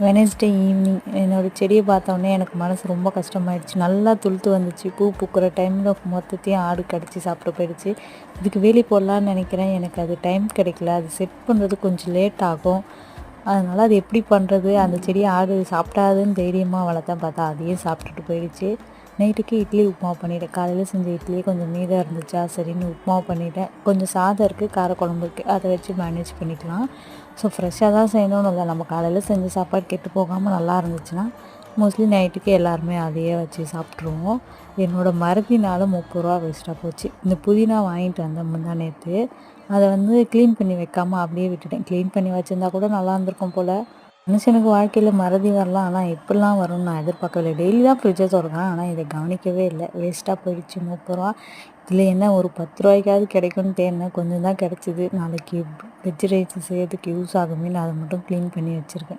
Wednesday evening என்னோடய செடியை பார்த்தோன்னே எனக்கு மனசு ரொம்ப கஷ்டமாயிடுச்சு. நல்லா துளுத்து வந்துச்சு. பூ பூக்கிற டைமில் மொத்தத்தையும் ஆடு கடிச்சு சாப்பிட்டு போயிடுச்சு. இதுக்கு வேலி போடலான்னு நினைக்கிறேன். எனக்கு அது டைம் கிடைக்கல. அது செட் பண்ணுறது கொஞ்சம் லேட் ஆகும். அதனால் அது எப்படி பண்ணுறது? அந்த செடியை ஆடு சாப்பிடாதுன்னு தைரியமாக வளர்த்தேன். பார்த்தா அதையே சாப்பிட்டுட்டு போயிடுச்சு. நைட்டுக்கு இட்லி உப்புமா பண்ணிட்டேன். காலையில் செஞ்ச இட்லியே கொஞ்சம் மீதம் இருந்துச்சா, சரின்னு உப்புமா பண்ணிட்டேன். கொஞ்சம் சாதம் இருக்குது, காரக்குழம்பு இருக்குது, அதை வச்சு மேனேஜ் பண்ணிக்கலாம். ஸோ ஃப்ரெஷ்ஷாக தான் செய்யணும்னு இல்லை, நம்ம காலையில் செஞ்ச சாப்பாடு கெட்டு போகாமல் நல்லா இருந்துச்சுன்னா மோஸ்ட்லி நைட்டுக்கு எல்லாருமே அதையே வச்சு சாப்பிட்ருவோம். என்னோடய மறதினால ரூ. 30 வேஸ்ட்டாக போச்சு. இந்த புதினா வாங்கிட்டு வந்தேன் முந்தா நேற்று. அதை க்ளீன் பண்ணி வைக்காமல் அப்படியே விட்டுட்டேன். க்ளீன் பண்ணி வச்சுருந்தா கூட நல்லா இருந்திருக்கும் போல். மனுஷனுக்கு வாழ்க்கையில் மறதி வரலாம். ஆனால் எப்படிலாம் வரும்னு நான் எதிர்பார்க்கல. டெய்லி தான் ஃப்ரிட்ஜை திறக்கிறேன். ஆனால் இதை கவனிக்கவே இல்லை. வேஸ்ட்டாக போயிடுச்சு ரூ. 30. இதில் என்ன ஒரு ரூ. 10 கிடைக்கும்னு தேடினேன். கொஞ்சம் தான் கிடச்சிது. நாளைக்கு வெஜ் ரைஸ் செய்யறதுக்கு யூஸ் ஆகுமேன்னு அதை மட்டும் க்ளீன் பண்ணி வச்சுருக்கேன்.